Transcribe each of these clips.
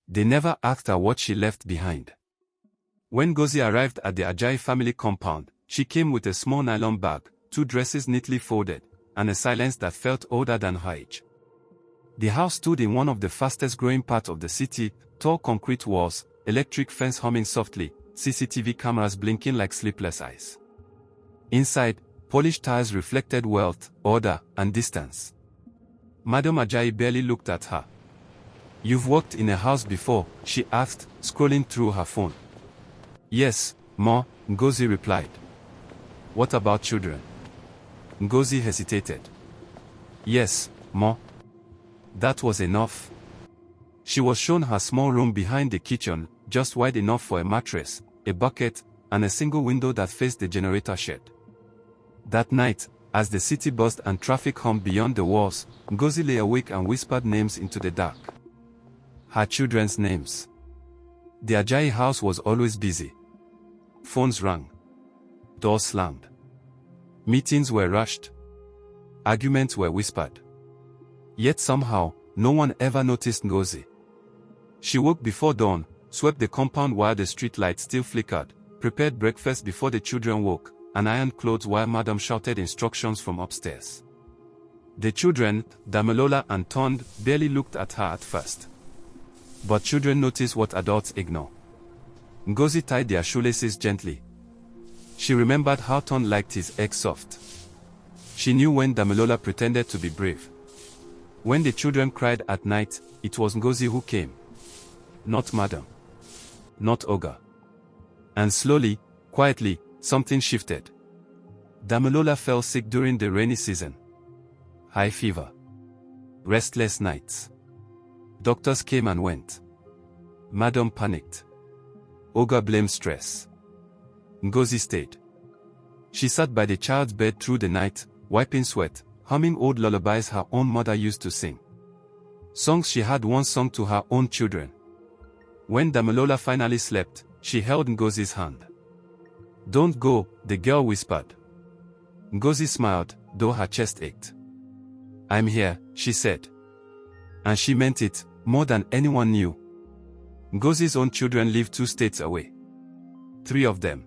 They never asked her what she left behind. When Ngozi arrived at the Ajayi family compound, she came with a small nylon bag, 2 dresses neatly folded, and a silence that felt older than her age. The house stood in one of the fastest growing parts of the city, tall concrete walls, electric fence humming softly, CCTV cameras blinking like sleepless eyes. Inside, polished tiles reflected wealth, order, and distance. Madam Ajayi barely looked at her. "You've worked in a house before?" she asked, scrolling through her phone. "Yes, Ma," Ngozi replied. "What about children?" Ngozi hesitated. "Yes, Ma." That was enough. She was shown her small room behind the kitchen, just wide enough for a mattress, a bucket, and a single window that faced the generator shed. That night, as the city buzzed and traffic hummed beyond the walls, Ngozi lay awake and whispered names into the dark. Her children's names. The Ajayi house was always busy. Phones rang. Doors slammed. Meetings were rushed. Arguments were whispered. Yet somehow, no one ever noticed Ngozi. She woke before dawn, swept the compound while the street lights still flickered, prepared breakfast before the children woke, and ironed clothes while Madam shouted instructions from upstairs. The children, Damilola and Tond, barely looked at her at first. But children notice what adults ignore. Ngozi tied their shoelaces gently. She remembered how Tond liked his eggs soft. She knew when Damilola pretended to be brave. When the children cried at night, it was Ngozi who came. Not Madam. Not Oga. And slowly, quietly, something shifted. Damilola fell sick during the rainy season. High fever. Restless nights. Doctors came and went. Madam panicked. Oga blamed stress. Ngozi stayed. She sat by the child's bed through the night, wiping sweat, humming old lullabies her own mother used to sing. Songs she had once sung to her own children. When Damilola finally slept, she held Ngozi's hand. "Don't go," the girl whispered. Ngozi smiled, though her chest ached. "I'm here," she said. And she meant it, more than anyone knew. Ngozi's own children lived 2 states away. 3 of them.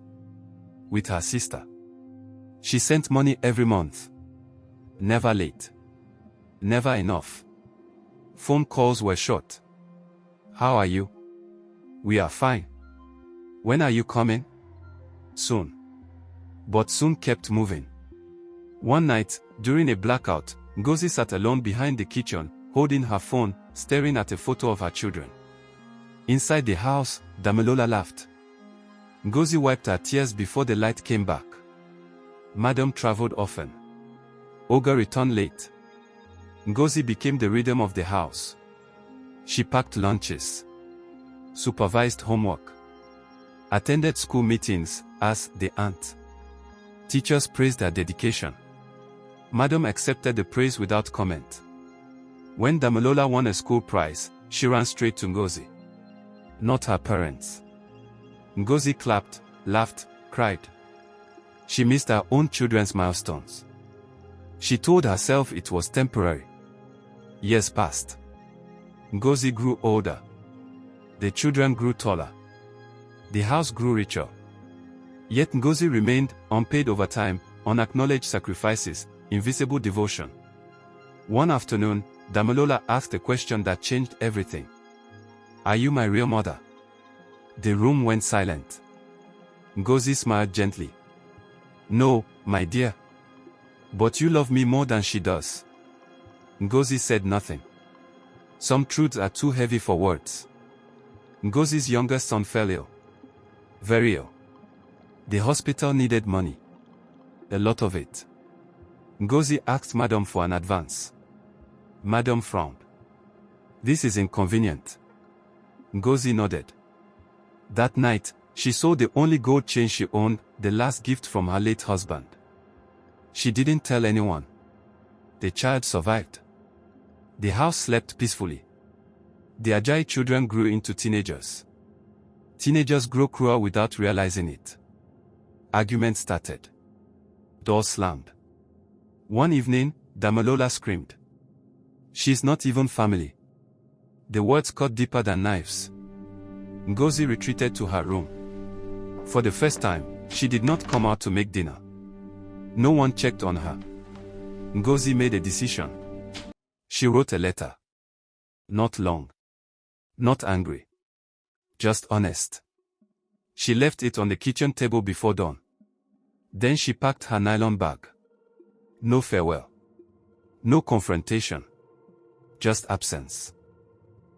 With her sister. She sent money every month. Never late. Never enough. Phone calls were short. "How are you?" "We are fine." "When are you coming?" "Soon." But soon kept moving. One night, during a blackout, Ngozi sat alone behind the kitchen, holding her phone, staring at a photo of her children. Inside the house, Damilola laughed. Ngozi wiped her tears before the light came back. Madam traveled often. Oga returned late. Ngozi became the rhythm of the house. She packed lunches. Supervised homework. Attended school meetings, as the aunt. Teachers praised her dedication. Madam accepted the praise without comment. When Damilola won a school prize, she ran straight to Ngozi. Not her parents. Ngozi clapped, laughed, cried. She missed her own children's milestones. She told herself it was temporary. Years passed. Ngozi grew older. The children grew taller. The house grew richer. Yet Ngozi remained, unpaid overtime, unacknowledged sacrifices, invisible devotion. One afternoon, Damilola asked a question that changed everything. "Are you my real mother?" The room went silent. Ngozi smiled gently. "No, my dear. But you love me more than she does." Ngozi said nothing. Some truths are too heavy for words. Ngozi's youngest son fell ill. Very ill. The hospital needed money. A lot of it. Ngozi asked Madam for an advance. Madam frowned. "This is inconvenient." Ngozi nodded. That night, she sold the only gold chain she owned, the last gift from her late husband. She didn't tell anyone. The child survived. The house slept peacefully. The Ajayi children grew into teenagers. Teenagers grow cruel without realizing it. Arguments started. Doors slammed. One evening, Damilola screamed. "She's not even family." The words cut deeper than knives. Ngozi retreated to her room. For the first time, she did not come out to make dinner. No one checked on her. Ngozi made a decision. She wrote a letter. Not long. Not angry. Just honest. She left it on the kitchen table before dawn. Then she packed her nylon bag. No farewell. No confrontation. Just absence.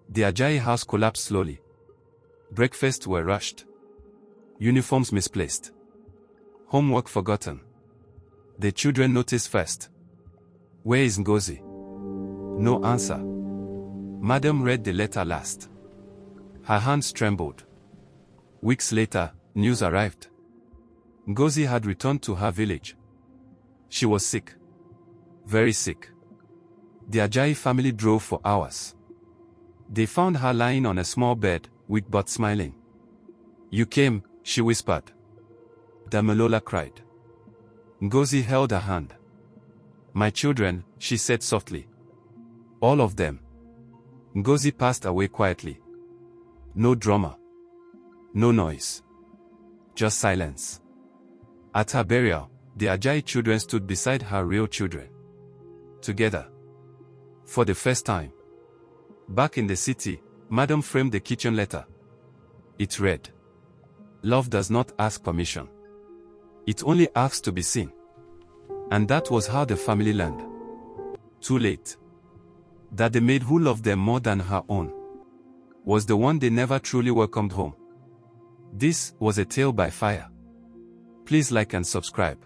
The Ajayi house collapsed slowly. Breakfasts were rushed. Uniforms misplaced. Homework forgotten. The children noticed first. Where is Ngozi? No answer. Madam read the letter last. Her hands trembled. Weeks later, news arrived. Ngozi had returned to her village. She was sick. Very sick. The Ajayi family drove for hours. They found her lying on a small bed, weak but smiling. You came, she whispered. Damilola cried. Ngozi held her hand. My children, she said softly. All of them. Ngozi passed away quietly. No drama. No noise. Just silence. At her burial, the Ajayi children stood beside her real children. Together. For the first time. Back in the city, Madam framed the kitchen letter. It read, Love does not ask permission. It only asks to be seen. And that was how the family learned. Too late. That the maid who loved them more than her own was the one they never truly welcomed home. This was a tale by fire. Please like and subscribe.